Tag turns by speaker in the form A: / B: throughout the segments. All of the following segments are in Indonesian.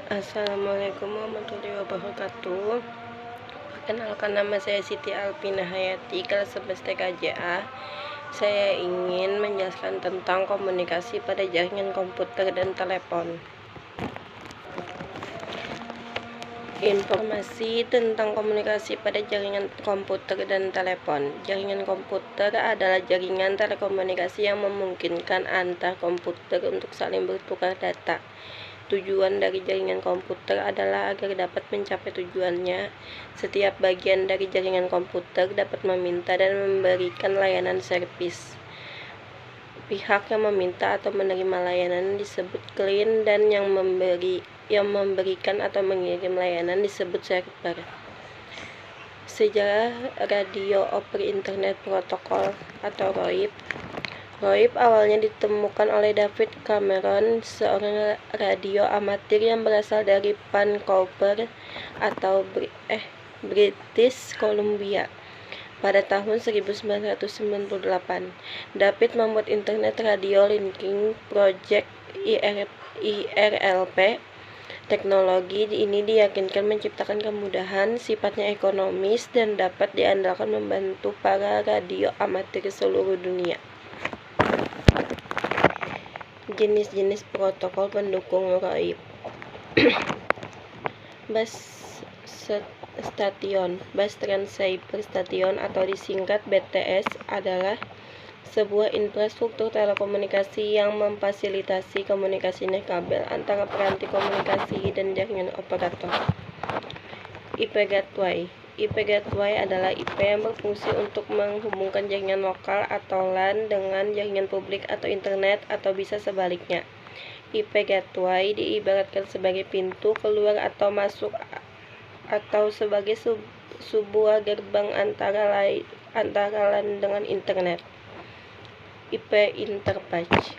A: Assalamualaikum warahmatullahi wabarakatuh. Perkenalkan, nama saya Siti Alpina Hayati, kelas 11 TKJA. Saya ingin menjelaskan tentang komunikasi pada jaringan komputer dan telepon. Informasi tentang komunikasi pada jaringan komputer dan telepon. Jaringan komputer adalah jaringan telekomunikasi yang memungkinkan antar komputer untuk saling bertukar data. Tujuan dari jaringan komputer adalah agar dapat mencapai tujuannya. Setiap bagian dari jaringan komputer dapat meminta dan memberikan layanan servis. Pihak yang meminta atau menerima layanan disebut klien, dan yang memberikan atau mengirim layanan disebut server. Sejarah Radio over Internet Protocol atau ROIP. ROIP awalnya ditemukan oleh David Cameron, seorang radio amatir yang berasal dari Vancouver atau British Columbia. Pada tahun 1998, David membuat Internet Radio Linking Project (IRLP). Teknologi ini diyakinkan menciptakan kemudahan, sifatnya ekonomis, dan dapat diandalkan membantu para radio amatir seluruh dunia. Jenis-jenis protokol pendukung ROIP. Bus Station, Bus Transceiver Station atau disingkat BTS, adalah sebuah infrastruktur telekomunikasi yang memfasilitasi komunikasi nirkabel antara peranti komunikasi dan jaringan operator. IP Gateway. IP Gateway adalah IP yang berfungsi untuk menghubungkan jaringan lokal atau LAN dengan jaringan publik atau internet, atau bisa sebaliknya. IP Gateway diibaratkan sebagai pintu keluar atau masuk, atau sebagai sebuah gerbang antara LAN dengan internet. IP Interface.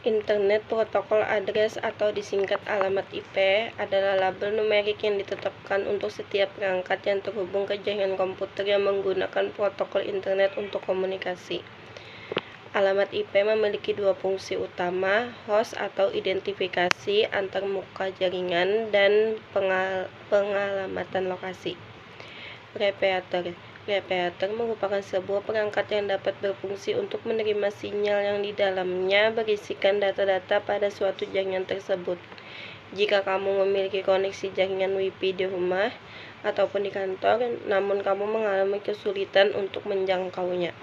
A: Internet Protocol Address atau disingkat alamat IP adalah label numerik yang ditetapkan untuk setiap perangkat yang terhubung ke jaringan komputer yang menggunakan protokol internet untuk komunikasi. Alamat IP memiliki dua fungsi utama: host atau identifikasi antar muka jaringan, dan pengalamatan lokasi. Repeater merupakan sebuah perangkat yang dapat berfungsi untuk menerima sinyal yang di dalamnya berisikan data-data pada suatu jaringan tersebut. Jika kamu memiliki koneksi jaringan Wi-Fi di rumah ataupun di kantor, namun kamu mengalami kesulitan untuk menjangkaunya.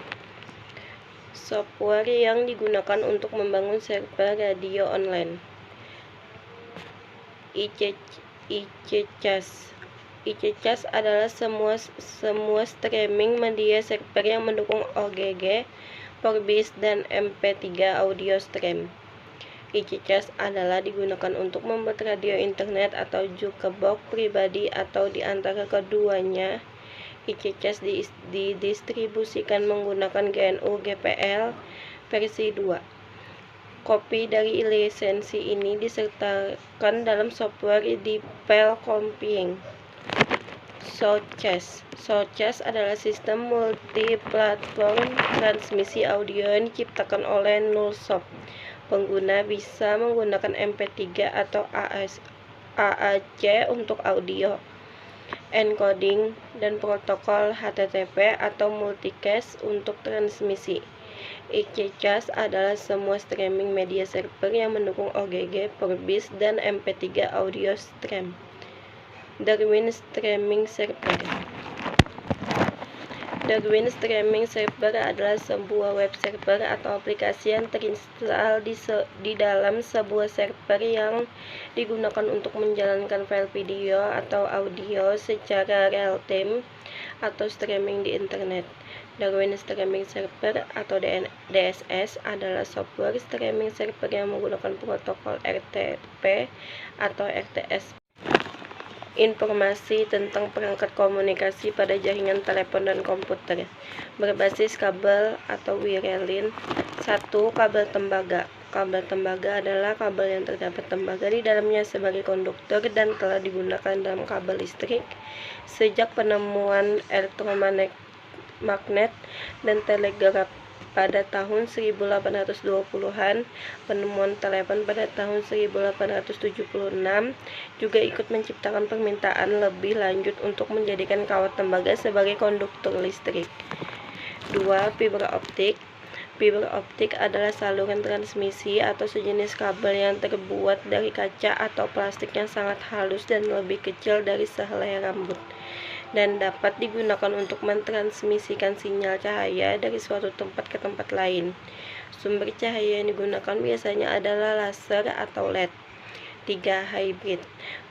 A: Software yang digunakan untuk membangun server radio online. ICCAS. ICCAS adalah semua streaming media server yang mendukung OGG, Vorbis, dan MP3 audio stream. ICCAS adalah digunakan untuk membuat radio internet atau jukebox pribadi atau di antara keduanya. ICCAS didistribusikan menggunakan GNU GPL versi 2. Kopi dari lisensi ini disertakan dalam software di file copying. Shoutcast adalah sistem multiplatform transmisi audio yang diciptakan oleh Nullsoft. Pengguna bisa menggunakan MP3 atau AAC untuk audio, encoding, dan protokol HTTP atau multicast untuk transmisi. ICCAS adalah semua streaming media server yang mendukung OGG, Vorbis, dan MP3 audio stream. Darwin Streaming Server. Darwin Streaming Server adalah sebuah web server atau aplikasi yang terinstal di dalam sebuah server yang digunakan untuk menjalankan file video atau audio secara real-time atau streaming di internet. Darwin Streaming Server atau DSS adalah software streaming server yang menggunakan protokol RTP atau RTS. Informasi tentang perangkat komunikasi pada jaringan telepon dan komputer berbasis kabel atau wireline. 1. Kabel tembaga. Kabel tembaga adalah kabel yang terdapat tembaga di dalamnya sebagai konduktor dan telah digunakan dalam kabel listrik sejak penemuan elektromagnet dan telegraf pada tahun 1820-an, penemuan telepon pada tahun 1876 juga ikut menciptakan permintaan lebih lanjut untuk menjadikan kawat tembaga sebagai konduktor listrik. 2. Fiber optik. Fiber optik adalah saluran transmisi atau sejenis kabel yang terbuat dari kaca atau plastik yang sangat halus dan lebih kecil dari sehelai rambut, dan dapat digunakan untuk mentransmisikan sinyal cahaya dari suatu tempat ke tempat lain. Sumber cahaya yang digunakan biasanya adalah laser atau LED. 3. Hybrid.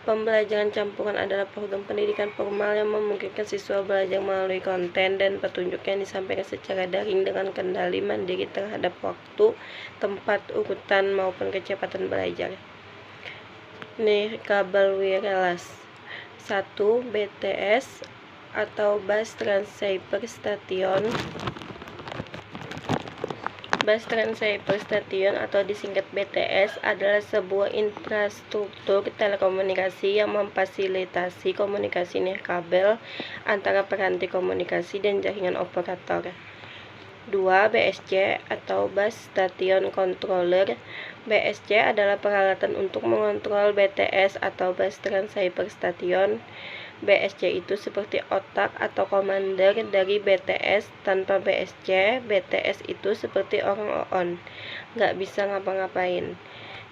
A: Pembelajaran campuran adalah program pendidikan formal yang memungkinkan siswa belajar melalui konten dan petunjuk yang disampaikan secara daring dengan kendali mandiri terhadap waktu, tempat, urutan, maupun kecepatan belajar. Nih, kabel wireless. 1. BTS atau Bus Transceiver Station. Bus Transceiver Station atau disingkat BTS adalah sebuah infrastruktur telekomunikasi yang memfasilitasi komunikasi nirkabel antara peranti komunikasi dan jaringan operator. 2. BSC atau Bus Station Controller. BSC adalah peralatan untuk mengontrol BTS atau Bus Transceiver Station. BSC itu seperti otak atau komander dari BTS. Tanpa BSC, BTS itu seperti orang on, nggak bisa ngapa-ngapain.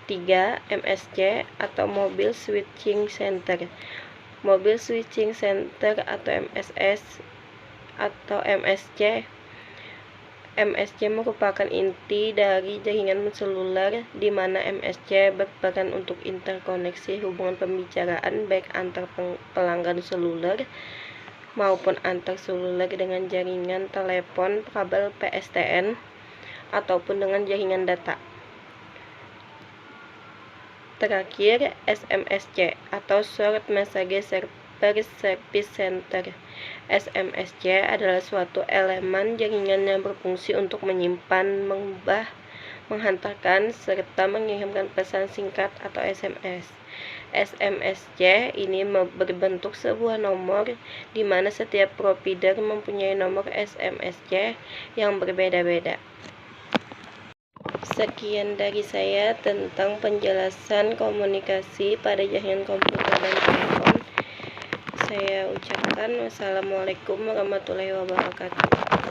A: 3. MSC atau Mobile Switching Center. Mobile Switching Center atau MSS atau MSC merupakan inti dari jaringan seluler, di mana MSC berperan untuk interkoneksi hubungan pembicaraan baik antar pelanggan seluler maupun antar seluler dengan jaringan telepon kabel PSTN ataupun dengan jaringan data. Terakhir, SMSC atau Short Message Service Center. SMSC adalah suatu elemen jaringan yang berfungsi untuk menyimpan, mengubah, menghantarkan, serta mengirimkan pesan singkat atau SMS. SMSC ini berbentuk sebuah nomor di mana setiap provider mempunyai nomor SMSC yang berbeda-beda. Sekian dari saya tentang penjelasan komunikasi pada jaringan komputer dan telepon. Saya ucapkan wassalamualaikum warahmatullahi wabarakatuh.